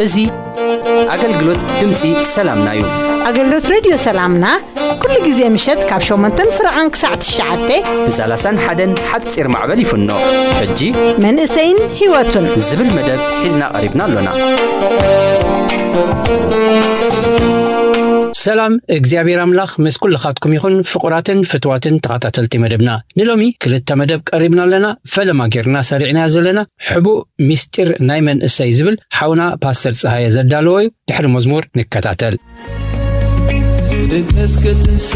እዚህ አገልግሎት ድምጺ ሰላምና እዩ አገልግሎት ሬዲዮ ሰላምና ኩሉ ጊዜ ምሽት ካብ 8 ፍርዓን ክሳዕ 9 ብ31 ሓፂር ማዕበል ይፍኖ ሕጂ መንእሰይን ህይወቱን ዝብል መደብ ሒዝና ቀሪብና ኣለና ሰላም እግዚአብሔር አምላክ መስኩል ለኻትኩም ይኹን ፍቁራትን ፍትዋትን ተኸታተልቲ መደብና ንሎሚ ክልተ መደብ ቀሪብና ኣለና ፈለማ ጌርና ሰሪዕና ዘለና ሕቡእ ሚስጢር ናይ መንእሰይ ዝብል ሓውና ፓስተር ፀሃየ ዘዳለወ ድሕሪ መዝሙር ንከታተል ድንስክትንስ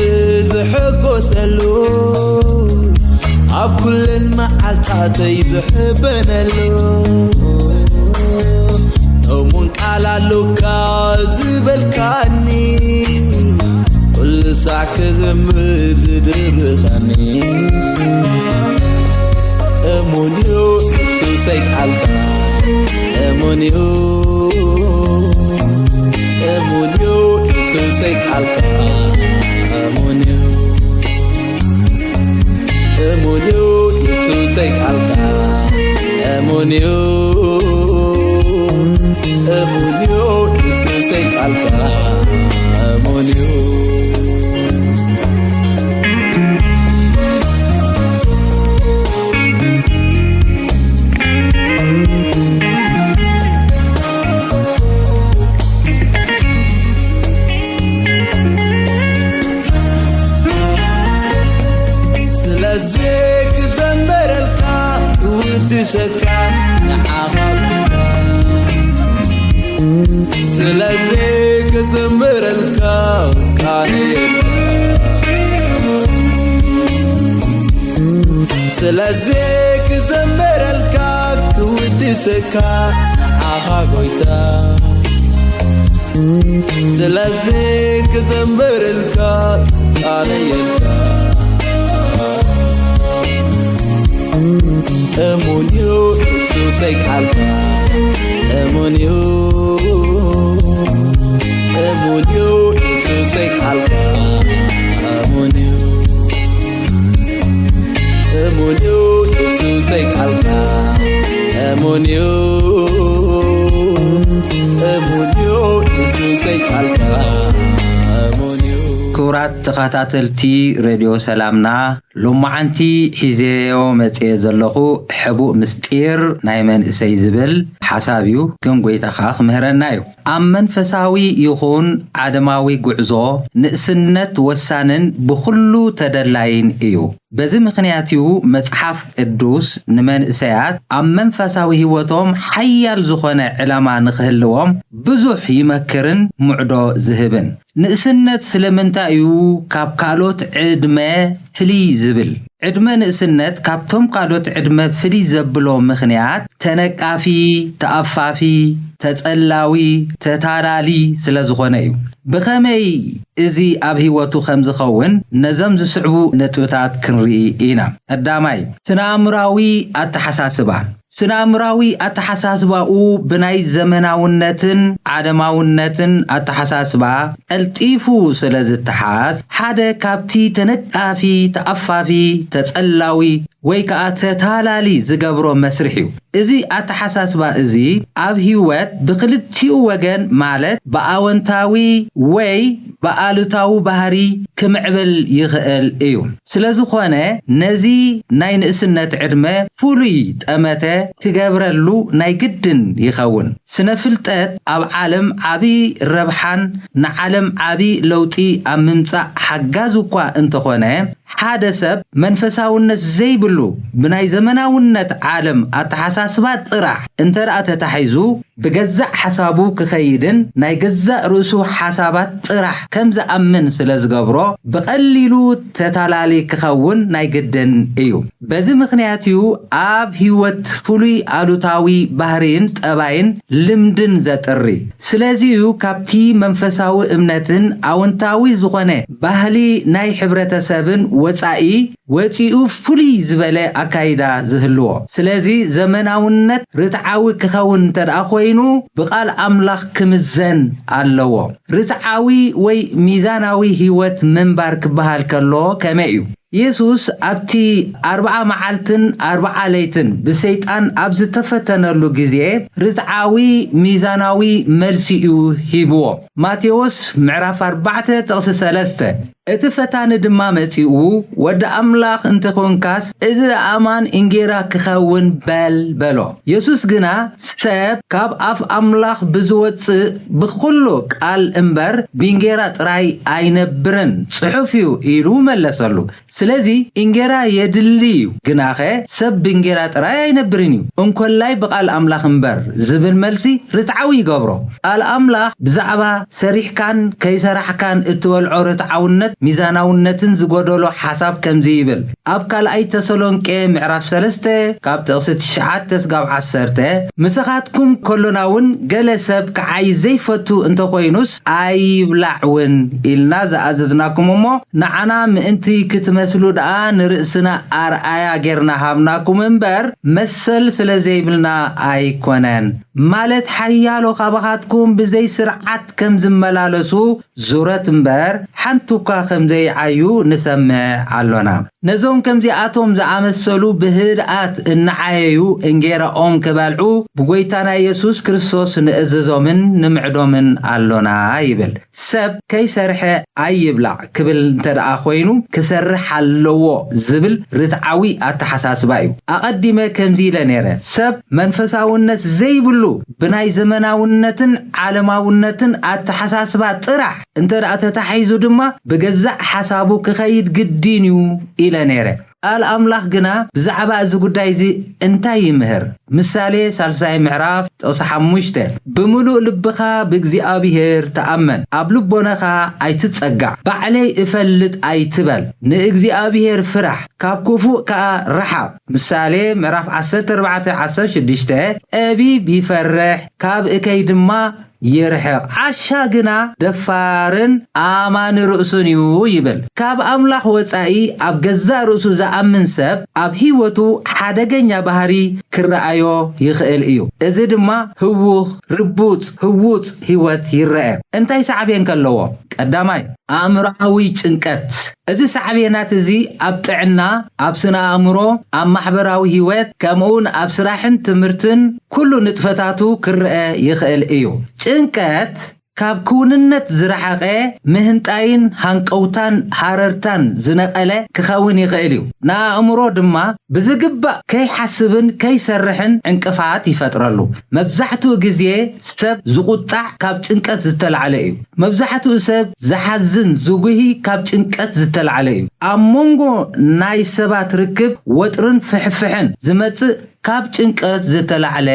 ዝሕጎሰሉ ኣብ ኩለን መዓልታተይ ዝሕበነሉ ኦሙን ቃላሉካ ዝበልካኒ ኩሉ ሳዕ ክዘምር ዝድርኸኒ እሙንዩ ኢየሱሰይ ቃልካ እሙንዩ ኢየሱሰይ ቃልካ እሙንዩ ኢየሱሰይ ቃልካ እሙንዩ ኢየሱሰይ ቃልካ እሙንዩ ስለዚህ ክዘምረልካ ክውድሰካ ንዓኻብካ ስለዚህ ክዘምረልካ ቃልየልካ ስለዚህ ክዘምረልካ ክውድሰካ ንዓኻ ጎይታ ስለዚህ ክዘምረልካ ቃልየልካ እሙንዩ ኢየሱሰይ ቃልካ እሙንዩ ኢየሱሰይ ቃልካ እሙንዩ ኢየሱሰይ ቃልካ እሙንዩ ኢየሱሰይ ቃልካ እሙንዩ ክቡራት ተኸታተልቲ ሬድዮ ሰላምና ሎማዓንቲ ሒዜዮ መጽኤ ዘለኹ ሕቡእ ምስጢር ናይ መንእሰይ ዝብል ሓሳብ እዩ ግን ጎይታኻ ክምህረና እዩ ኣብ መንፈሳዊ ይኹን ዓለማዊ ጉዕዞ ንእስነት ወሳንን ብኩሉ ተደላይን እዩ በዚ ምክንያት እዩ መጽሓፍ ቅዱስ ንመንእሰያት ኣብ መንፈሳዊ ህይወቶም ሓያል ዝኾነ ዕላማ ንኽህልዎም ብዙሕ ይመክርን ሙዕዶ ዝህብን ንእስነት ስለምንታይ እዩ ካብ ካልኦት ዕድመ ፍልይ ዝብል ዕድመ ንእስነት ካብቶም ካልኦት ዕድመ ፍልይ ዘብሎ ምክንያት ተነቃፊ ተኣፋፊ ተጸላዊ ተታላሊ ስለ ዝኾነ እዩ ብኸመይ እዚ ኣብ ህይወቱ ከም ዝኸውን ነዞም ዝስዕቡ ነጥብታት ክንርኢ ኢና ቀዳማይ ስነኣምራዊ ኣተሓሳስባ ስነኣምራዊ ኣተሓሳስባኡ ብናይ ዘመናውነትን ዓለማውነትን ኣተሓሳስባ ቀልጢፉ ስለ ዝተሓዝ ሓደ ካብቲ ተነቃፊ ተኣፋፊ ተጸላዊ ወይ ከዓ ተታላሊ ዝገብሮ መስርሕ እዩ እዚ ኣተሓሳስባ እዚ ኣብ ህይወት ብክልቲኡ ወገን ማለት ብኣወንታዊ ወይ በአሉታው ባህሪ ክምዕብል ይኽእል እዩ ስለዝኾነ ነዚ ናይ ንእስነት ዕድመ ፍሉይ ጠመተ ክገብረሉ ናይ ግድን ይኸውን ስነፍልጠት ኣብ ዓለም ዓቢ ረብሓን ንዓለም ዓቢ ለውጢ ኣብ ምምጻእ ሓጋዝ እኳ እንተኾነ ሓደ ሰብ መንፈሳውነት ዘይብሉ ብናይ ዘመናውነት ዓለም ኣተሓሳስባ ጥራሕ እንተርኣተ ተታሒዙ بجزء حسابو كخيدن ناي جزء رؤسو حسابات طرح كم زأمن سلازجبرا بقليلو تتعالي كخون ناي جدن ايو بذي مخنياتيو اب هيوت فلوي آلوتاوي بحرين تباين لمدن ذاتري سلازيو كابتي منفساو امنتن اونتاوي زغنه بحلي ناي حبرة سابن وطعي وطيو فلي زبل ዝበለ አካይዳ ዝህልዎ ስለዚ ዘመናውነት ርትዓዊ ክኸውን ተደኣ ኮይኑ ብቃል አምላኽ ክምዘን ኣለዎ ርትዓዊ ወይ ሚዛናዊ ህይወት ምንባር ክበሃል ከሎ ከመይ እዩ ኢየሱስ ኣብቲ 40 መዓልትን 40 ለይትን ብሰይጣን ኣብ ዝተፈተነሉ ግዜ ርትዓዊ ሚዛናዊ መልሲ እዩ ሂብዎ ማቴዎስ ምዕራፍ 4 ጥቕሲ 3 እቲ ፈታኒ ድማ መጺኡ ወዲ አምላኽ እንተኾንካስ እዚ አማን እንጌራ ክኸውን በሎ ኢየሱስ ግና ሰብ ካብ አፍ አምላኽ ብዝወፅእ ብኩሉ ቃል እምበር ብእንጌራ ጥራይ አይነብርን ጽሑፍ እዩ ኢሉ መለሰሉ ስለዚ እንጌራ የድልዩ ግናኸ ሰብ ብእንጌራ ጥራይ አይነብርን እዩ እንኮላይ ብቃል አምላኽ እምበር ዝብል መልሲ ርትዓዊ ይገብሮ ቃል አምላኽ ብዛዕባ ሰሪሕካን ከይሰራሕካን እትበልዖ ርትዓውነት ሚዛናውነትን ዝጎደሎ ሓሳብ ከምዚ ይብል ኣብ ካልኣይ ተሰሎንቄ ምዕራፍ 3 ካብ ጥቕሲ 9 እስካብ 10 ምስኻትኩም ኮሎናውን ገለ ሰብ ከዓይ ዘይፈቱ እንተኮይኑስ ኣይብላዕውን ኢልና ዝኣዘዝናኩም እሞ ንዓና ምእንቲ ክትመስሉ ደኣ ንርእስና ኣርኣያ ጌርና ሃብናኩም እምበር መሰል ስለዘይብልና ኣይኮነን ማለት ሓያሎ ካባኻትኩም ብዘይ ስርዓት ከም ዝመላለሱ ዙረት እምበር ሓንቱካ ከምዘይ ዓዩ ንሰምዕ ኣሎና ነዞም ከምዚኣቶም ዝኣመሰሉ ብህድኣት እንዓየዩ እንጌራኦም ክበልዑ ብጎይታና ኢየሱስ ክርስቶስ ንእዝዞምን ንምዕዶምን ኣሎና ይብል ሰብ ከይሰርሐ ኣይብላዕ ክብል እንተደኣ ኮይኑ ክሰርሕ ኣለዎ ዝብል ርትዓዊ ኣተሓሳስባ እዩ ኣቐዲመ ከምዚ ኢለ ነይረ ሰብ መንፈሳውነት ዘይብሉ ብናይ ዘመናውነትን ዓለማውነትን ኣተሓሳስባ ጥራሕ እንተደኣ ተታሒዙ ድማ بجزء حسابه كخيد قدينيو إلى نيره قال أملاخ جنا بزعبا زجوداي زي انتاي مهر مثالي سالساي معراف وصحمشته بملو لبخا بجزي أبيهر تأمن قبل بونخا أي تتسقع بعلي إفلت أي تبل نجزي أبيهر فرح كابكوفو كرحب مثالي معراف 14 شدشته أبي بيفرح كاب إكيد ما يرحق عشاقنا دفارن آمان رؤسونيو يبل كاب أملاح وصائي أب جزا رؤسو زأمن سب أب هيوتو حدقن يبهاري كرأيو يخيل إيو إذن ما ربوت هوت هيوت يرأي انتاي سعبين كاللوو قداماي أمرعوي چنكت إذن سعبينات زي أب تعنا أب سنا أمرو أب محبراوي هيوت كمون أب سراحن تمرتن كله نتفتاتو كرأي يخيل إيو ጭንቀት ካብ ኩንነት ዝረሓቀ ምህንጣይን ሃንቀውታን ሃረርታን ዝነቀለ ክኸውን ይኽእል እዩ ንኣእምሮ ድማ ብዝግባእ ከይሓስብን ከይሰርሕን ዕንቅፋት ይፈጥረሉ መብዛሕትኡ ግዜ ሰብ ዝቁጣዕ ካብ ጭንቀት ዝተልዓለ እዩ መብዛሕትኡ ሰብ ዝሓዝን ዝጉሂ ካብ ጭንቀት ዝተልዓለ እዩ ኣብ መንጎ ናይ ሰባት ርክብ ወጥርን ፍሕፍሕን ዝመጽእ ካብ ጭንቀት ዝተልዓለ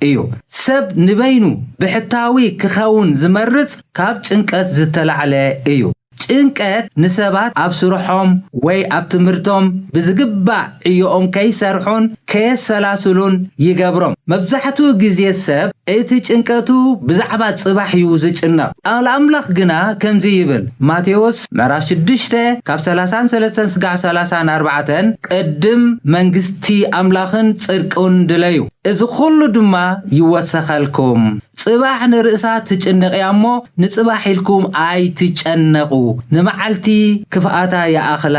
እዩ ሰብ ንበይኑ ብሕታዊ ክኸውን ዝመርጽ ካብ ጭንቀት ዝተልዓለ እዩ ጭንቀት ንሰባት ኣብ ስርሖም ወይ ኣብ ትምህርቶም ብዝግባእ ዕዮኦም ከይሰርሑን ከየሰላስሉን ይገብሮም መብዛሕትኡ ግዜ ሰብ እቲ ጭንቀቱ ብዛዕባ ጽባሕ እዩ ዝጭነቕ ኣምላኽ ግና ከምዚ ይብል ማቴዎስ ምዕራፍ 6 ካብ 33 እስካብ 34 ቅድም መንግስቲ ኣምላኽን ጽድቅን ድለዩ እዚ ኩሉ ድማ ይወሰኸልኩም ጽባሕ ንርእሳ ትጭንቕ እሞ ንጽባሕ ኢልኩም ኣይትጨነቁ ንመዓልቲ ክፍኣታ ያኣኽላ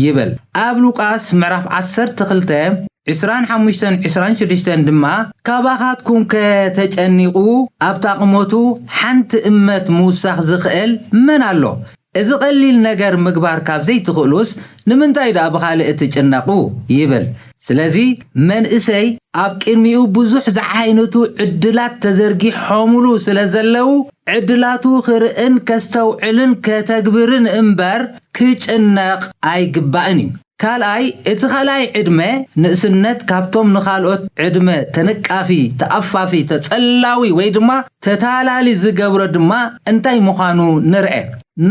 ይብል ኣብ ሉቃስ ምዕራፍ 12 25-26 ድማ ካባኻትኩም ከተጨኒቁ ኣብ ታቕሞቱ ሓንቲ እመት ምውሳኽ ዝኽእል ምን ኣሎ እዚ ቀሊል ነገር ምግባር ካብ ዘይትኽእሉስ ንምንታይ ዳ ብኻልእ ትጭነቁ ይብል ስለዚ መንእሰይ ኣብ ቅድሚኡ ብዙሕ ዝዓይነቱ ዕድላት ተዘርጊሖሙሉ ስለዘለው ዕድላቱ ክርእን ከስተውዕልን ከተግብርን እምበር ክጭነቕ ኣይግባእን እዩ ካልኣይ እቲ ኻልኣይ ዕድመ ንእስነት ካብቶም ንኻልኦት ዕድመ ተነቃፊ ተኣፋፊ ተጸላዊ ወይ ድማ ተታላሊ ዝገብሮ ድማ እንታይ ምዃኑ ንርአ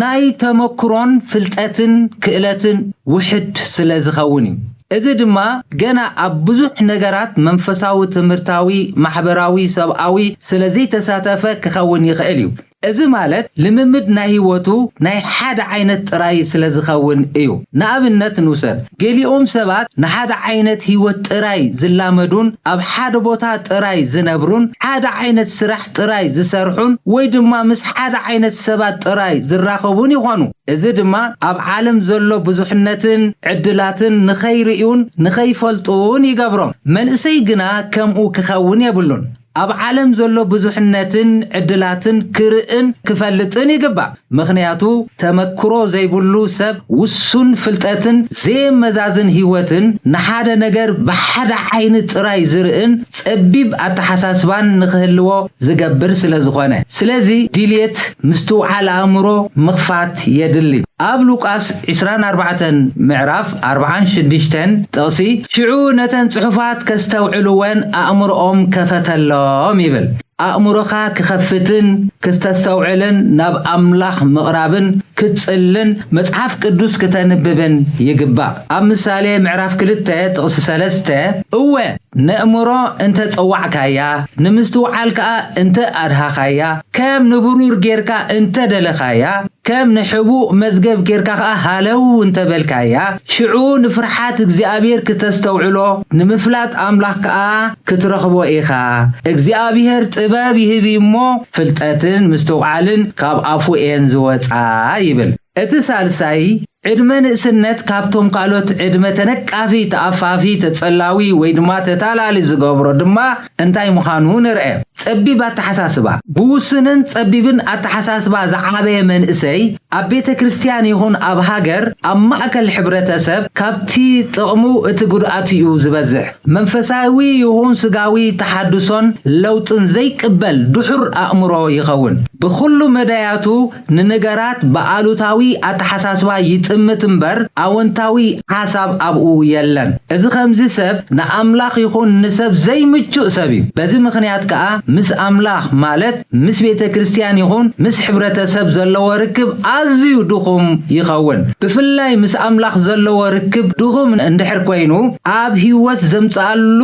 ናይ ተመክሮን ፍልጠትን ክእለትን ውሕድ ስለ ዝኸውን እዩ እዚ ድማ ገና ኣብ ብዙሕ ነገራት መንፈሳዊ ትምህርታዊ ማሕበራዊ ሰብኣዊ ስለዚ ተሳተፈ ክኸውን ይኽእል እዩ እዚ ማለት ልምምድ ናይ ህይወቱ ናይ ሓደ ዓይነት ጥራይ ስለ ዝኸውን እዩ ንኣብነት ንውሰድ ገሊኦም ሰባት ንሓደ ዓይነት ህይወት ጥራይ ዝላመዱን ኣብ ሓደ ቦታ ጥራይ ዝነብሩን ሓደ ዓይነት ስራሕ ጥራይ ዝሰርሑን ወይ ድማ ምስ ሓደ ዓይነት ሰባት ጥራይ ዝራኸቡን ይኾኑ እዚ ድማ ኣብ ዓለም ዘሎ ብዙሕነትን ዕድላትን ንኸይርዩን ንኸይፈልጡን ይገብሮም መንእሰይ ግና ከምኡ ክኸውን የብሉን ኣብ ዓለም ዘሎ ብዙሕነትን ዕድላትን ክርእን ክፈልጥን ይግባእ ምኽንያቱ ተመክሮ ዘይብሉ ሰብ ውሱን ፍልጠትን ዘይመዛዝን ህይወትን ንሓደ ነገር ብሓደ ዓይነት ጥራይ ዝርእን ጸቢብ ኣተሓሳስባን ንኽህልዎ ዝገብር ስለ ዝኾነ ስለዚ ድልየት ምስትውዓል ኣእምሮ ምኽፋት የድሊ ኣብ ሉቃስ 24 ምዕራፍ 46 ጥቕሲ ሽዑ ነተን ጽሑፋት ከስተውዕሉወን ኣእምሮኦም ከፈተሎም ይብል ኣእምሮኻ ክኸፍትን ክስተሰውዕልን ናብ ኣምላኽ ምቕራብን ክትጽልን መጽሓፍ ቅዱስ ከተንብብን ይግባእ ኣብ ምሳሌ ምዕራፍ 2 ጥቕሲ 3 እወ ንእምሮ እንተ ጸዋዕካያ ንምስትውዓል ከዓ እንተ ኣድሃኻያ ከም ንብሩር ጌርካ እንተ ደለኻያ ከም ንሕቡእ መዝገብ ጌርካ ከዓ ሃለው እንተ በልካያ ሽዑ ንፍርሓት እግዚአብሔር ከተስተውዕሎ ንምፍላጥ ኣምላኽ ከዓ ክትረኽቦ ኢኻ እግዚአብሔር ጥበብ ይህብ እሞ ፍልጠትን ምስትውዓልን ካብ ኣፉ እየን ዝወፃ ይብል እቲ ሳልሳይ ዕድመ ንእስነት ካብቶም ካልኦት ዕድመ ተነቃፊ ተኣፋፊ ተጸላዊ ወይ ድማ ተታላሊ ዝገብሮ ድማ እንታይ ምዃኑ ንርአ ጸቢብ ኣተሓሳስባ ብውስንን ጸቢብን ኣተሓሳስባ ዝዓበየ መንእሰይ ኣብ ቤተ ክርስቲያን ይኹን ኣብ ሃገር ኣብ ማእከል ሕብረተሰብ ካብቲ ጥቕሙ እቲ ጉድኣት እዩ ዝበዝሕ መንፈሳዊ ይኹን ስጋዊ ተሓድሶን ለውጥን ዘይቅበል ድሑር ኣእምሮ ይኸውን ብኩሉ መዳያቱ ንነገራት በኣሉታዊ ኣተሓሳስባ ይጥምት እምበር ኣወንታዊ ሓሳብ ኣብኡ የለን እዚ ከምዚ ሰብ ንኣምላኽ ይኹን ንሰብ ዘይምቹእ ሰብ እዩ በዚ ምኽንያት ከዓ ምስ ኣምላኽ ማለት ምስ ቤተ ክርስቲያን ይኹን ምስ ሕብረተሰብ ዘለዎ ርክብ ኣዝዩ ድኹም ይኸውን ብፍላይ ምስ ኣምላኽ ዘለዎ ርክብ ድኹም እንድሕር ኮይኑ ኣብ ህይወት ዘምጽኣሉ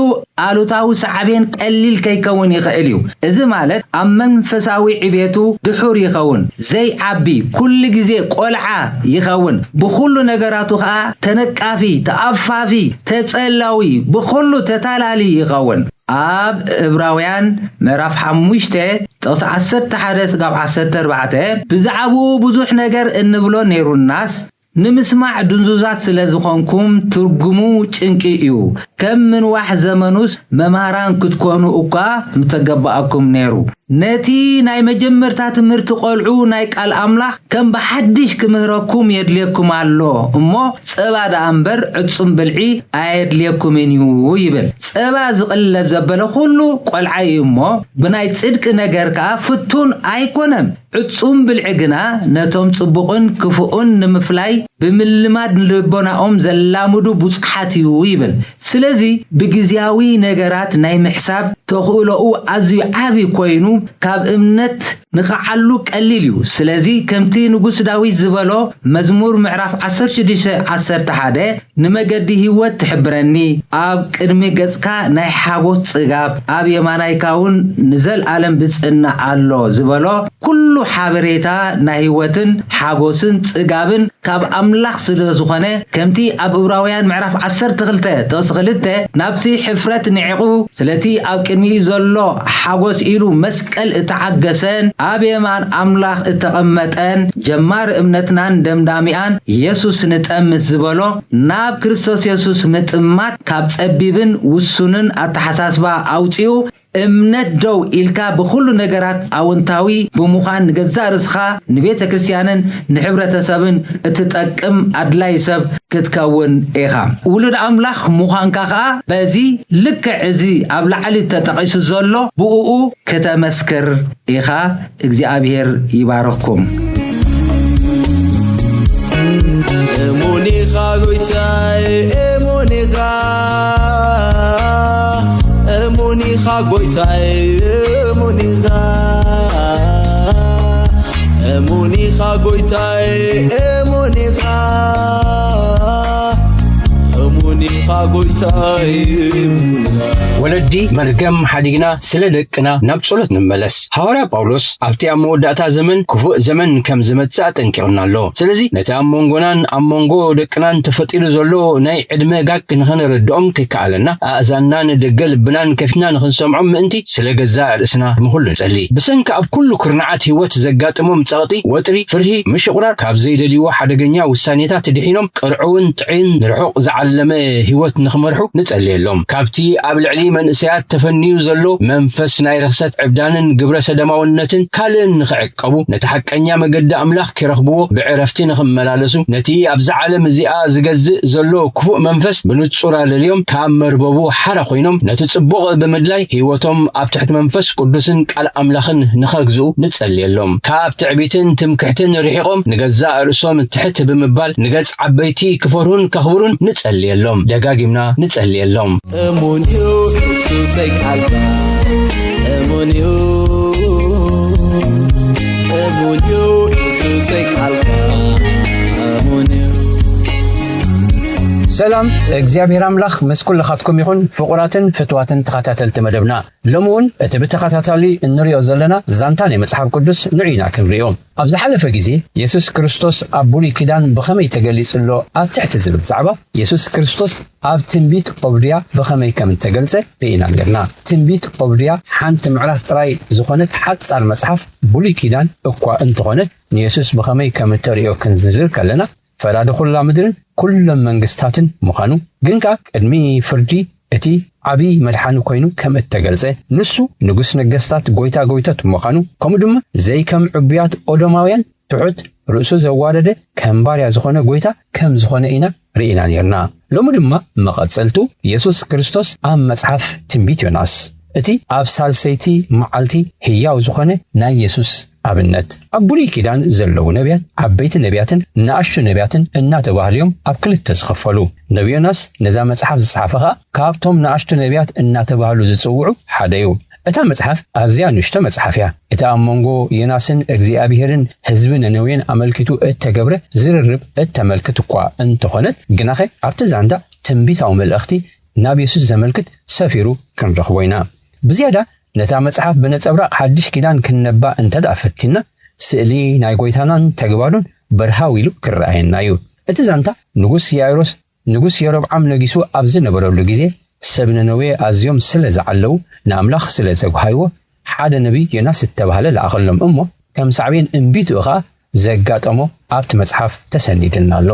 ኣሉታዊ ሰዓቤን ቀሊል ከይከውን ይኽእል እዩ እዚ ማለት ኣብ መንፈሳዊ ዕቤቱ ድሑር ይኸውን ዘይዓቢ ኩሉ ግዜ ቆልዓ ይኸውን ብኩሉ ነገራቱ ከዓ ተነቃፊ ተኣፋፊ ተጸላዊ ብኩሉ ተታላሊ ይኸውን ኣብ ዕብራውያን ምዕራፍ 5 ጥቕሲ 11 እስካብ 14 ብዛዕባኡ ብዙሕ ነገር እንብሎ ነይሩናስ ንምስማዕ ድንዙዛት ስለ ዝኾንኩም ትርጉሙ ጭንቂ እዩ ከም ምንዋሕ ዘመኑስ መምሃራን ክትኮኑ እኳ ምተገባኣኩም ነይሩ ነቲ ናይ መጀመርታ ትምህርቲ ቆልዑ ናይ ቃል ኣምላኽ ከም በሓድሽ ክምህረኩም የድልየኩም ኣሎ እሞ ጸባ ዳኣምበር ዕጹም ብልዒ ኣየድልየኩምን እዩ ይብል ጸባ ዝቕለብ ዘበለ ኩሉ ቆልዓይ እሞ ብናይ ጽድቂ ነገር ከዓ ፍቱን ኣይኮነን ዕጹም ብልዒ ግና ነቶም ጽቡቕን ክፉኡን ንምፍላይ ብምልማድ ልቦናኦም ዘላሙዱ ቡጽሓት እዩ ይብል ስለዚ ብግዚያዊ ነገራት ናይ ምሕሳብ ተኽእሎኡ ኣዝዩ ዓቢ ኮይኑ ካብ እምነት ንኽዓሉ ቀሊል እዩ ስለዚ ከምቲ ንጉስ ዳዊት ዝበሎ መዝሙር ምዕራፍ 16:11 ንመገዲ ህይወት ትሕብረኒ ኣብ ቅድሚ ገጽካ ናይ ሓጎስ ጽጋብ ኣብ የማናይካውን ንዘለዓለም ብጽና ኣሎ ዝበሎ ኩሉ ሓበሬታ ናይ ህይወትን ሓጎስን ጽጋብን ካብ ኣምላኽ ስለ ዝኾነ ከምቲ ኣብ ዕብራውያን ምዕራፍ 12:2 ናብቲ ሕፍረት ንዕቑ ስለቲ ኣብ ቅድሚኡ ዘሎ ሓጎስ ኢሉ መስቀል እተዓገሰን ኣብ የማን ኣምላኽ እተቐመጠን ጀማር እምነትናን ደምዳሚኣን ኢየሱስ ንጠምት ዝበሎ ናብ ክርስቶስ ኢየሱስ ምጥማት ካብ ጸቢብን ውሱንን ኣተሓሳስባ ኣውፂኡ እምነት ደው ኢልካ ብኩሉ ነገራት ኣወንታዊ ብምዃን ገዛእ ርስኻ ንቤተ ክርስቲያንን ንሕብረተሰብን እትጠቅም ኣድላይ ሰብ ክትከውን ኢኻ ውሉድ ኣምላኽ ምዃንካ ከዓ በዚ ልክዕ እዚ ኣብ ላዕሊ ተጠቒሱ ዘሎ ብኡኡ ከተመስክር ኢኻ እግዚአብሔር ይባርኽኩም እሙኒኻ ጎይታይ እሙኒኻ እሙኒኻ ጎይታይ እሙኒኻ እሙኒኻ ጎይታይ እሙኒኻ እሙኒ እሙኒኻ ጎይታይ እሙኒኻ ወለዲ መርገም ሓዲግና ስለ ደቅና ናብ ጸሎት ንመለስ ሐዋርያ ጳውሎስ ኣብቲ ኣብ መወዳእታ ዘመን ክፉእ ዘመን ከም ዝመጽእ ጠንቂቕና ኣሎ ስለዚ ነቲ ኣብ መንጎናን ኣብ መንጎ ደቅናን ተፈጢሩ ዘሎ ናይ ዕድመ ጋግ ንኽንርድኦም ከይከኣለና ኣእዛናን ደገ ልብናን ከፊትና ንኽንሰምዖም ምእንቲ ስለ ገዛእ ርእስና ምኹሉ ንጸሊ ብሰንኪ ኣብ ኩሉ ኩርናዓት ህይወት ዘጋጥሞም ጸቕጢ ወጥሪ ፍርሂ ምሽቁራር ካብ ዘይደልይዎ ሓደገኛ ውሳኔታት ድሒኖም ቅርዑውን ጥዕን ንርሑቕ ዝዓለመ ህይወት ንኽመርሑ ንጸልየሎም ካብቲ ኣብ ልዕሊ መንእሰያት ተፈንዩ ዘሎ መንፈስ ናይ ርኽሰት ዕብዳንን ግብረ ሰደማውነትን ካልእን ንኽዕቀቡ ነቲ ሓቀኛ መገዲ ኣምላኽ ክረኽብዎ ብዕረፍቲ ንኽመላለሱ ነቲ ኣብዛ ዓለም እዚኣ ዝገዝእ ዘሎ ክፉእ መንፈስ ብንጹር ኣልልዮም ካብ መርበቡ ሓራ ኮይኖም ነቲ ጽቡቕ ብምድላይ ህይወቶም ኣብ ትሕቲ መንፈስ ቅዱስን ቃል ኣምላኽን ንኸግዝኡ ንጸልየሎም ካብ ትዕቢትን ትምክሕትን ርሒቖም ንገዛእ ርእሶም ትሕት ብምባል ንገጽ ዓበይቲ ክፈርሁን ከኽብሩን ንጸልየሎም ደጋጊምና ንጸልየሎም እሙንዩ ኢየሱሰይ ቃልካ እሙንዩ ኢየሱሰይ ቃልካ እሙንዩ ሰላም እግዚአብሔር አምላኽ መስኩልኻትኩም ይኹን ፍቁራትን ፍትዋትን ተኸታተልቲ መደብና ለሙን እቲ ብተኸታታሊ እንሪኦ ዘለና ዛንታ ናይ መጽሓፍ ቅዱስ ንዕና ክንሪኦ ኣብ ዝሓለፈ ግዜ ኢየሱስ ክርስቶስ ኣብ ብሉይ ኪዳን ብኸመይ ተገሊጹሎ ኣብ ትሕቲ ዝብል ዛዕባ ኢየሱስ ክርስቶስ ኣብ ትንቢት ኦብድያ ብኸመይ ከም ተገልጸ ርኢና ነርና ትንቢት ኦብድያ ሓንቲ ምዕራፍ ጥራይ ዝኾነት ሓጻር መጽሓፍ ብሉይ ኪዳን እኳ እንትኾነት ንኢየሱስ ብኸመይ ከም ተሪኦ ክንዝርዝር ከለና ፈራድ ኩላ ምድርን ኩሎም መንግስታትን ምዃኑ ግንካ ቅድሚ ፍርዲ እቲ ዓብይ መድሓኒ ኮይኑ ከም እተገልጸ ንሱ ንጉስ ነገስታት ጎይታ ጎይታት ምዃኑ ከምኡ ድማ ዘይከም ዕቡያት ኦዶማውያን ትሑት ርእሱ ዘዋደደ ከም ባርያ ዝኾነ ጎይታ ከም ዝኾነ ኢና ርኢና ነርና ሎሚ ድማ መቐጸልቱ ኢየሱስ ክርስቶስ ኣብ መጽሓፍ ትንቢት ዮናስ እቲ ኣብ ሳልሰይቲ መዓልቲ ህያው ዝኾነ ናይ ኢየሱስ ኣብነት ኣብ ብሉይ ኪዳን ዘለዉ ነቢያት ዓበይቲ ነቢያትን ንኣሽቱ ነቢያትን እናተባህልዮም ኣብ ክልተ ዝኸፈሉ ነቢ ዮናስ ነዛ መጽሓፍ ዝጸሓፈ ካብቶም ንኣሽቱ ነቢያት እናተባህሉ ዝጽውዑ ሓደ እዩ እታ መጽሓፍ ኣዝያ ንእሽቶ መጽሓፍ እያ እታ ኣብ መንጎ ዮናስን እግዚአብሔርን ህዝቢ ነነዌን ኣመልኪቱ እተገብረ ዝርርብ እተመልክት እኳ እንተኾነት ግናኸ ኣብቲ ዛንታ ትንቢታዊ መልእኽቲ ናብ ኢየሱስ ዘመልክት ሰፊሩ ክንረኽቦ ኢና ብዝያዳ ነታ መጽሓፍ በነጸብራቕ ሓድሽ ኪዳን ክንነባ እንተዳ ፈቲና ስእሊ ናይ ጎይታናን ተግባሩን በርሃው ኢሉ ክረአየና እዩ እቲ ዛንታ ንጉስ የሮብዓም ነጊሱ ኣብ ዝነበረሉ ግዜ ሰብ ነነዌ ኣዝዮም ስለ ዝዓለው ንኣምላኽ ስለ ዘጓሃይዎ ሓደ ነቢይ ዮናስ ዝተባህለ ለኣኸሎም እሞ ከም ሳዕቤን እምቢቱ ኸ ዘጋጠሞ ኣብቲ መጽሓፍ ተሰኒድና ኣሎ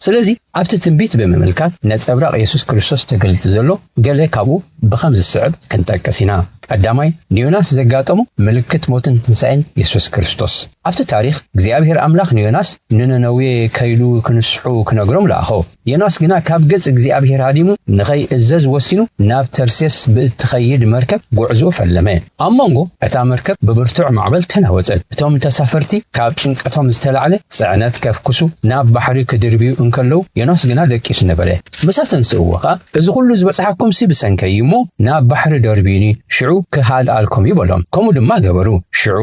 ስለዚ ኣብቲ ትንቢት ብምምልካት ነጸብራቕ ኢየሱስ ክርስቶስ ተገሊጹ ዘሎ ገለ ካብኡ ብኸም ዝስዕብ ክንጠቅስ ኢና ቀዳማይ ንዮናስ ዘጋጠሙ ምልክት ሞትን ትንሣኤን ኢየሱስ ክርስቶስ ኣብቲ ታሪኽ እግዚአብሔር ኣምላኽ ንዮናስ ንነነዌ ከይዱ ክንስሑ ክነግሮም ለኣኾ ዮናስ ግና ካብ ገጽ እግዚአብሔር ሃዲሙ ንኸይ እዘዝ ወሲኑ ናብ ተርሴስ ብእትኸይድ መርከብ ጉዕዞ ፈለመ ኣብ መንጎ እታ መርከብ ብብርቱዕ ማዕበል ተናወጸት እቶም ተሳፈርቲ ካብ ጭንቀቶም ዝተላዕለ ጽዕነት ከፍኩሱ ናብ ባሕሪ ክድርብዩ እንከለው ዮናስ ግና ደቂሱ ነበረ መሳተን ስእወኻ እዚ ኩሉ ዝበጽሓኩም ብሰንከይ እሞ ናብ ባሕሪ ደርቢኒ ሽዑ ክሃል አልኮም ይበሎም ከምኡ ድማ ገበሩ ሽዑ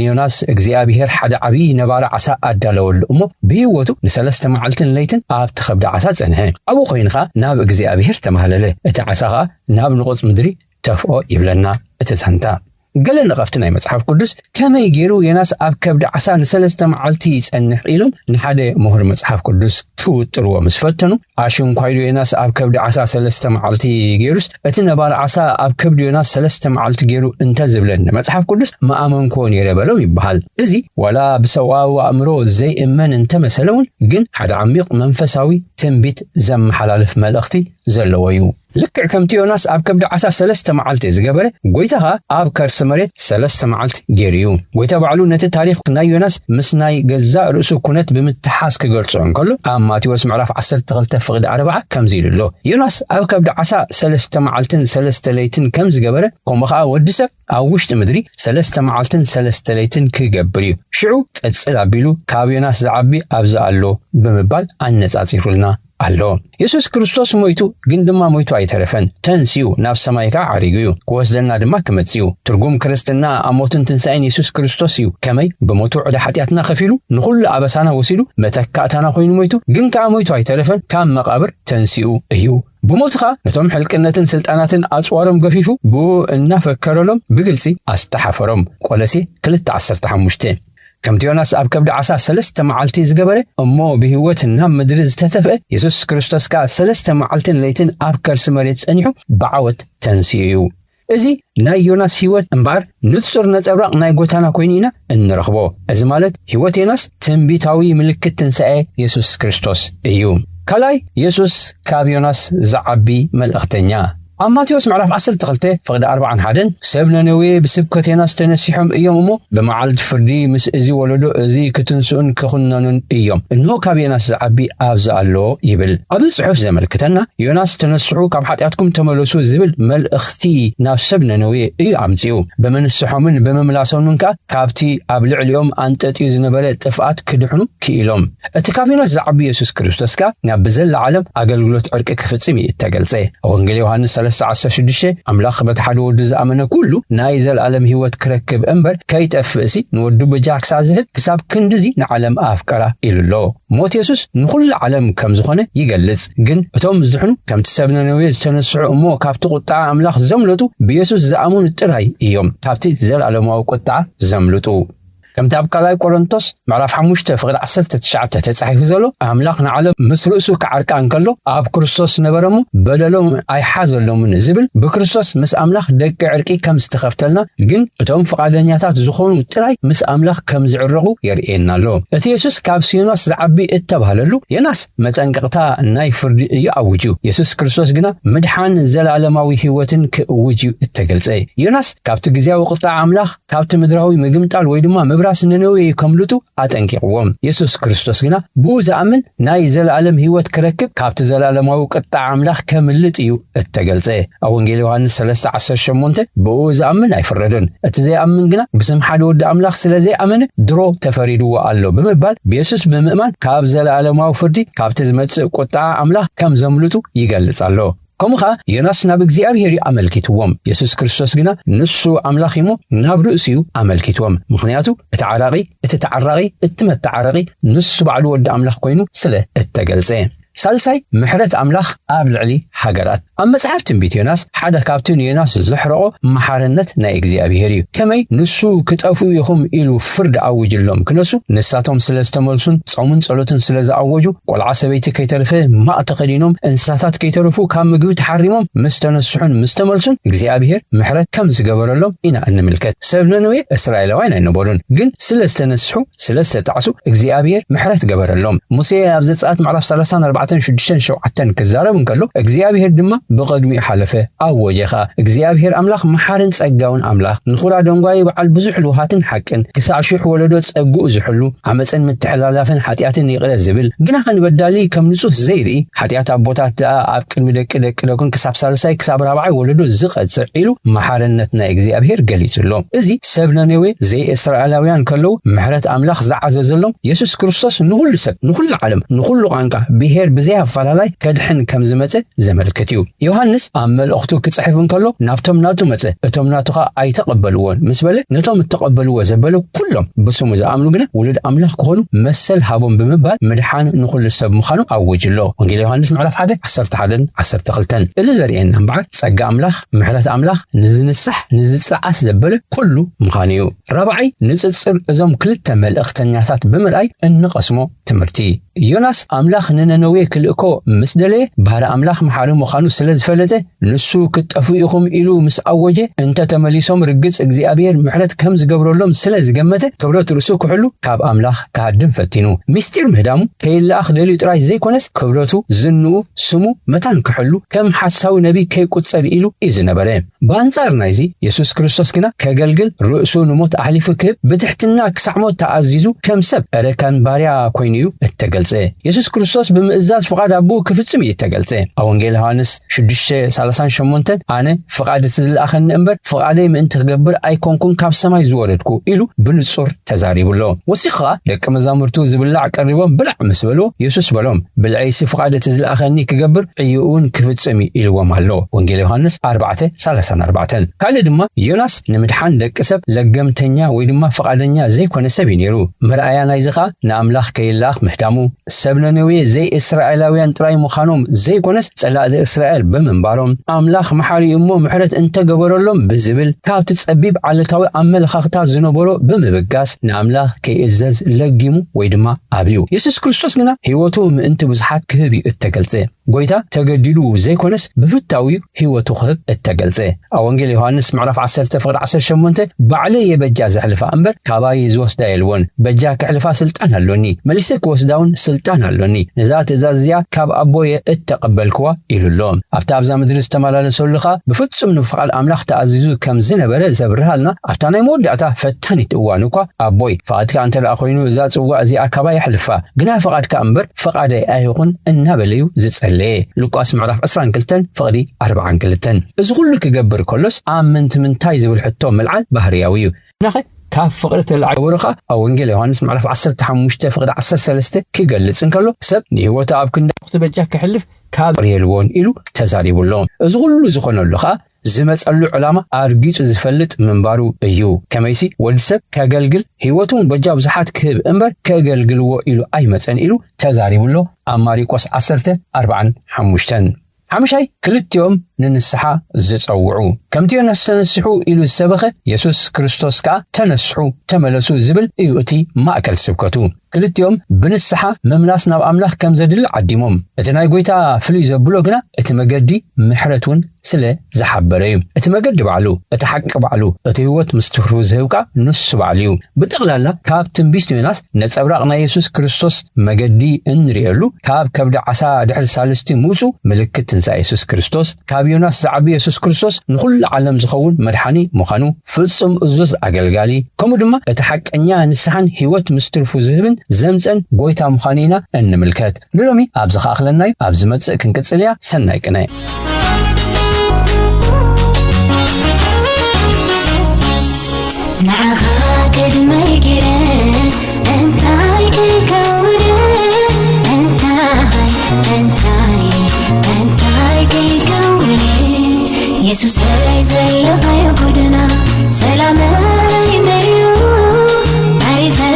ዮናስ እግዚአብሔር ሓደ ዓብይ ነባራ ዓሳ ኣዳለወሉ እሞ ብህይወቱ ንሰለስተ መዓልትን ለይትን ኣብ ተኸብዳ ዓሳ ጸንሐ ኣብኡ ኮይንኻ ናብ እግዚአብሔር ተማህለለ እቲ ዓሳኻ ናብ ንቑጽ ምድሪ ተፍኦ ይብለና እቲ ዛንታ ገለ ነቐፍቲ ናይ መጽሓፍ ቅዱስ ከመይ ገይሩ ዮናስ ኣብ ከብዳ ዓሳ ንሰለስተ መዓልቲ ይጸንሕ ኢሎም ንሓደ ምሁር መጽሓፍ ቅዱስ ክውጥርዎ ምስ ፈተኑ ኣሽንኳይሉ ዮናስ ኣብ ከብዳ ዓሳ ሰለስተ መዓልቲ ገይሩስ እቲ ነባር ዓሳ ኣብ ከብዲ ዮናስ ሰለስተ መዓልቲ ገይሩ እንተዝብለን መጽሓፍ ቅዱስ ማኣመንኮ ነይረ በሎም ይበሃል እዚ ዋላ ብሰዋዊ ኣእምሮ ዘይእመን እንተመሰለውን ግን ሓደ ዓሚቕ መንፈሳዊ ትንቢት ዘመሓላልፍ መልእኽቲ ዘለዎ እዩ ልክዕ ከምቲ ዮናስ ኣብ ከብዲ ዓሳ ሰለስተ መዓልቲ ዝገበረ ጎይታኻ ኣብ ከርሰ መሬት ሰለስተ መዓልቲ ገይሩ ጎይታ ባዕሉ ነቲ ታሪኽ ናይ ዮናስ ምስ ናይ ገዛእ ርእሱ ኩነት ብምትሓስ ክገልጾ እንከሎ ኣብ ማቴዎስ ምዕራፍ 12:4 ከምዚ ኢሉ ኣሎ ዮናስ ኣብ ከብዲ ዓሳ ሰለስተ መዓልትን ሰለስተ ለይትን ከም ዝገበረ ከምኡ ኸኣ ወዲ ሰብ ኣብ ውሽጢ ምድሪ ሰለስተ መዓልትን ሰለስተ ለይትን ክገብር እዩ ሽዑ ቅጽል ኣቢሉ ካብ ዮናስ ዝዓቢ ኣብዚ ኣሎ ብምባል ኣነጻጺሩልና ኣሎ ኢየሱስ ክርስቶስ ሞይቱ ግን ድማ ሞይቱ ኣይተረፈን ተንሲኡ ናብ ሰማይ ዓሪጉ እዩ ክወስደና ድማ ክመጽኡ ትርጉም ክርስትና ኣሞትን ትንሣኤን ኢየሱስ ክርስቶስ እዩ ከመይ ብሞቱ ዕዳ ኃጢአትና ኸፊሉ ንኹሉ ኣበሳና ወሲዱ መተካእታና ኮይኑ ሞይቱ ግን ከዓ ሞይቱ ኣይተረፈን ካብ መቃብር ተንሲኡ እዩ بموتخا نتوم حلقنتن سلطاناتن أصوارم قفيفو بو النافكرلهم بقلسي أستحفرهم قولسي كلت 15 كم تيوناس أب كبد عسى 3 معالتي زقبره أمو بهوتنا مدرز تتفق يسوس كريستوس كا 3 معالتن ليتن أب كرس مريت أنيحو بعوت تنسيو إزي ناي يوناس هيوت أمبار نتصر نتبرق ناي قوتانا كوينينا النرخبو أزمالت هيوت يوناس تنبيتاوي ملكة تنسأي يسوس كريستوس إيوم كالاي يسوس كابيوناس زعبي ملأختنيا أماتيوس معرف 10 تقلته فقد 4 حدن سبنا نوي بسبكتنا استنسيحهم ايومو بمعالد فردي مس ازي ولدو ازي كتنسون كخنانون ايوم انه كابيناس زعبي ابزا الله يبل ابن صحف زملكتنا يوناس تنسحو كاب حطياتكم تملسو زبل ملأختي ناف سبنا نوي اي عمتيو بمنسحومن بمملاسون منكا كابتي ابلع اليوم انتتي زنبله طفات كدحنو كيلوم اتكابيناس زعبي يسوس كريستوس كا نابزل العالم اغلغلوت عرق كفصمي يتغلصي وانجيل يوحنس 16 أملاخ بتحدو ودز أمنا كله نايزل عالم هيوت كركب أمبر كيت أفسي نودو بجاك سازهب كساب كندزي نعلم أفكاره إلو موت يسوس نقول العالم كم زخنة يجلس جن أتوم زحنو كم تسبنا نويز تنسع أمو كابتو قطع أملاخ زملتو بيسوس زعمون الترهي يوم كابتي زل عالم أو قطع زملتو كم تابقى لاي كورنثوس معرف حموشته فقد 19 تتصحيف زلو أملاخنا عالم مسرؤسو كعركان كله أب كريستوس نبرمو بدلهم أي حازلهم من زبل بكريستوس مس أملاخ دق عرقي كم استخفتلنا جن أتوم فقدانياتات زخون وتراي مس أملاخ كم زعرقو يرئينا له يسوس كابسيوناس زعبي اتبهللو يناس متنققتا ناي فردي يأوجو يسوس كريستوس جنا مدحان زلالماوي هيوتن كأوجو التقلصي يناس كابت غزيا وقطع أملاخ كابت مدراوي مقمطال ويدما راس ننوي كملتو أتنكيقوم يسوس كريستوس جنا بوزا أمن ناي زل عالم هيوت كركب كابت زل عالم وقطع أملاخ كملت إيو التقلصي أو إنجيل يوحنس 13 بوزا أمن أي فردن أتزي أمن جنا بسم حد ود أملاخ سلزي أمن درو تفريدو قالو بمبال بيسوس بمؤمن كاب زل عالم وفردي كابت زمت قطع أملاخ كم زملتو يقلص الله كمخا يوناس ناب እግዚአብሔር አመልክቱም ኢየሱስ ክርስቶስ ግና ንሱ አምላኺሙ ናብ ርእሲዩ አመልክቱም ምክንያቱ እተዓራቂ እትመተዓራቂ ንሱ ባዕሉ ወድ አምላኽ ኮይኑ ስለ እተገልጸ ሳልሳይ ምሕረት አምላኽ ኣብ ልዕሊ ሃገራት ኣብ መጽሓፍ ትንቢት ዮናስ ሓደ ካብትን ዮናስ ዝሕረቆ መሓርነት ናይ እግዚአብሔር እዩ ከመይ ንሱ ክጠፉ ይኹም ኢሉ ፍርድ ኣውጅሎም ክነሱ ንሳቶም ስለዝተመልሱን ጾሙን ጸሎትን ስለዝኣወጁ ቆልዓ ሰበይቲ ከይተርፈ ማእ ተኸዲኖም እንስሳታት ከይተርፉ ካብ ምግቢ ተሓሪሞም ምስተነስሑን ምስተመልሱን እግዚአብሔር ምሕረት ከም ዝገበረሎም ኢና እንምልከት ሰብ ነነዌ እስራኤላውያን ኣይነበሩን ግን ስለዝተነስሑ ስለዝተጣዕሱ እግዚአብሔር ምሕረት ገበረሎም ሙሴ ኣብ ዘጸአት ምዕራፍ 34 6 كزارب نكلو እግዚአብሔር ድማ بقدمي حلفه أوجخا እግዚአብሔር أملاخ محارن ጸጋውን أملاخ نخورا دنጓይ በዓል ብዙሕ ልውሃትን ሓቅን ክሳዕ ሽሕ ወለዶ ጸጉኡ ዝሕሉ ዓመፅን ምትሕላላፍን ሓጢያትን ይቕረ ዝብል ግና ከንበዳሊ ከም ንጹህ ዘይርኢ ሓጢያት ኣቦታት ኣብ ቅድሚ ደቅን ክሳብ ሳልሳይ ክሳብ ራብዓይ ወለዶ ዝቐጽዕ ኢሉ መሓርነትና እግዚአብሔር ገሊጹሎም እዚ ሰብ ነነዌ ዘይ እስራኤላውያን ከለው ምሕረት أملاخ ዝዓዘዘሎም ኢየሱስ ክርስቶስ ንኹሉ ሰብ ንኹሉ ዓለም ንኹሉ ቋንቋ ብሄር بزي فلالاي كدحن كم زمته زملكتيو يوحنس عمل اختو كصحفن كلو نافتم ناتو مصه اتم ناتوخا اي تقبلون مسبله نتوم تقبلوا زبلوا كلهم بسمو زامنو غنا ولد املاح كونو مسل حابون بمبال مدحان نخل السب مخانو اوجلو انجيل يوحنس معرف حدا 10 تقلتن اذا زرينا بعد صقا املاح محرت املاح نزنصح نزصعس زبله كله مخانيو ربعي نصصر ازم كلتا ملختنياتات بمراي انقسمو تمرتي يوناس املاح نننوي كلكو مسدله بهر املاخ محارم مخانو سلز فلته نسو كطفو يخم إلو مس أوجه انت تمليسوم رجس እግዚአብሔር ምሕረት ከም ዝገብረሎም ስለዝ ገመተ ክብረት ርሱ ኩሕሉ ካብ አምላኽ ካድም ፈቲኑ ሚስጢር ምህዳሙ ከይላኽ ደሊ ጥራይ ዘይኮነስ ክብረቱ ዝንኡ ስሙ መታን ክሕሉ ከም ሐሳው ነቢ ከይቁጸር ኢሉ ይዝነበረ ባንጻር ናይዚ ኢየሱስ ክርስቶስ ግና ከገልግል ርሱ ንሞት አሕሊፉ ክብ በትሕትና ክሳዕሞት ተአዚዙ ከም ሰብ አረካን ባሪያ ኮይኒዩ እተገልጸ ኢየሱስ ክርስቶስ ብምእዛዝ ፍቃድ አቡ ክፍጽም ይተገልጸ ወንጌል ዮሐንስ 6:38 አነ ፍቃድ ዝልአኸን እንበር ፍቃደይ ምን ትገብር አይኮንኩን ካብ ሰማይ ዝወረድኩ ኢሉ ብንጹር ተዛሪብሎ ወሲኻ ደቀ መዛሙርቱ ዝብላዕ ቀሪቦም ብላዕ መስበሎ ኢየሱስ በሎም ብልዓይሲ ፍቃድ ዝልአኸኒ ክገብር ዕዩኡን ክፍጽም ኢልዎም አሎ ወንጌል ዮሐንስ 4:34 ካለ ድማ ዮናስ ንምድሓን ደቀ ሰብ ለገምተኛ ወይ ድማ ፍቃደኛ ዘይኮነ ሰብ ይነሩ መርአያ ናይዝኻ ንአምላኽ ከይላ ኣምላኽ ምህዳሙ ሰብነነዌ ዘይ እስራኤላውያን ጥራይ ምዃኖም ዘይኮነስ ጸላእቲ እስራኤል ብምንባሮም ኣምላኽ መሓሪ እሞ ምሕረት እንተገበረሎም ብዝብል ካብቲ ጸቢብ ዓለታዊ ኣመለኻኽታ ዝነበሮ ብምብጋስ ንኣምላኽ ከይእዘዝ ለጊሙ ወይ ድማ ኣብዩ ኢየሱስ ክርስቶስ ግና ህይወቱ ምእንቲ ብዙሓት ክህብ እተገልጸ ጎይታ ተገዲዱ ዘይኮነስ ብፍታዊ ህይወቱ ክህብ እተገልጸ ኣወንጌል ዮሐንስ ምዕራፍ 10:18 ባዕለ የበጃ ዘሕልፋ እምበር ካባይ ዝወስዳ የልወን በጃ ክሕልፋ ስልጣን አሎኒ መልሰ ክወስዳውን ስልጣን አሎኒ ነዛ ትእዛዝ እዚኣ ካብ ኣቦየ እተቀበልክዋ ኢሉሎም ኣብታ ኣብዛ ምድሪ ዝተመላለሰሉኻ ብፍጹም ንፍቃድ ኣምላኽ ተኣዚዙ ከም ዝነበረ ዘብርሃልና ኣብታ ናይ መወዳእታ ፈታኒት እዋን እኳ ኣቦይ ፈቃድካ እንተደኣ ኮይኑ እዛ ጽዋዕ እዚኣ ካባይ ሕልፋ ግና ፈቃድካ እምበር ፈቃደይ ኣይኹን እናበለዩ ዝጸለየ ሉቃስ ምዕራፍ 22:42 እዚ ኩሉ ክገብር ከሎስ ኣመንቲ ምንታይ ዝብል ሕቶ ምልዓል ባህርያዊ እዩ ናኸ ካብ ፍቅሪ ተልዓወረኻ ኣወንጌል ዮሐንስ ምዕራፍ 15:13 ክገልጽ እንከሎ ሰብ ንህይወቱ ኣብ ክንዳ ክትበጃ ክሕልፍ ካብ ሪልዎን ኢሉ ተዛሪቡሎም እዚ ኩሉ ዝኾነሉኻ ዝመጸሉ ዕላማ ኣርጊጹ ዝፈልጥ ምንባሩ እዩ ከመይሲ ወድሰብ ከገልግል ህይወቱን በጃ ብዙሓት ክህብ እምበር ከገልግልዎ ኢሉ ኣይመጸን ኢሉ ተዛሪቡሎ ኣብ ማርቆስ 10:45 ሓምሻይ ክልቲኦም ንንስሓ ዝጸውዑ ከምቲ ነስሑ ኢሉ ሰበኸ ኢየሱስ ክርስቶስ ከ ተነስሑ ተመለሱ ዝብል እዩ እቲ ማእከል ስብከቱ ክልቲኦም ብንስሓ መምላስ ናብ ኣምላኽ ከም ዘድሊ ዓዲሞም እቲ ናይ ጎይታ ፍሉይ ዘብሎ ግና እቲ መገዲ ምሕረቱን ስለ ዝሓበረ እዩ እቲ መገዲ ባዕሉ እቲ ሓቂ ባዕሉ እቲ ህይወት ምስትፍሩ ዝህብካ ንሱ ባዕሉ ብጠቕላላ ካብ ትንቢት ዮናስ ነጸብራቕ ናይ ኢየሱስ ክርስቶስ መገዲ እንሪእሉ ካብ ከብዲ ዓሳ ድሕሪ ሳልስቲ ሙፁ ምልክት ትንሣኤ ኢየሱስ ክርስቶስ ካብ ዮናስ ዝዓቢ ኢየሱስ ክርስቶስ ንኹሉ ዓለም ዝኸውን መድሓኒ ምዃኑ ፍጹም እዙዝ ኣገልጋሊ ከምኡ ድማ እቲ ሓቀኛ ንስሓን ህይወት ምስትርፉ ዝህብን ዘምፀን ጎይታ ምዃኒና እንምልከት ንሎሚ ኣብዚ ኻኽለናይ ኣብ ዝመጽእ ክንቅጽልያ ሰናይ ቅናይ نعخ كدما يجري انت يكور انت يكور يسوع زي غيقودنا سلام يميو عرفه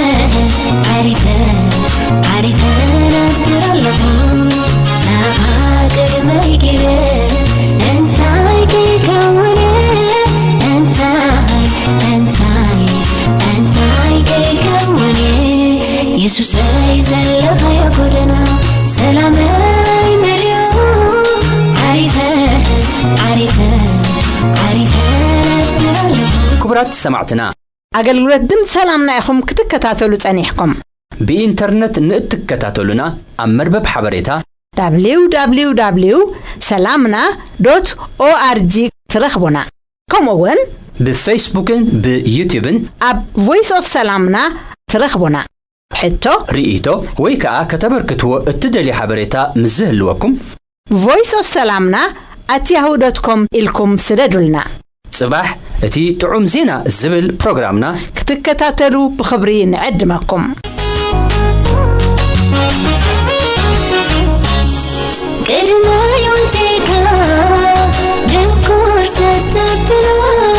نقدر الله نعخ كدما يجري انت يكور يسوع يزلق يقولنا سلام يمليو عرفه كبرات سمعتنا أقلقلت دمت سلامنا يخم كتكتاتلو تانيحكم بإنترنت نتكتاتلونا أمر بب حبريتا www.salamna.org ترخبونا كمون بفيسبوكن بيوتيوبن أب Voice of Salamna ترخبونا حتى رئيتو ويكا كتبركتو التدلي حبريتا مزهلوكم Voice of Salamna @yahoo.com إلكم سردلنا صباح اتي تعوم زينا الزبل بروغرامنا كتكتاتلو بخبرين عدمكم قد ما يوتيكا دكور ستبلو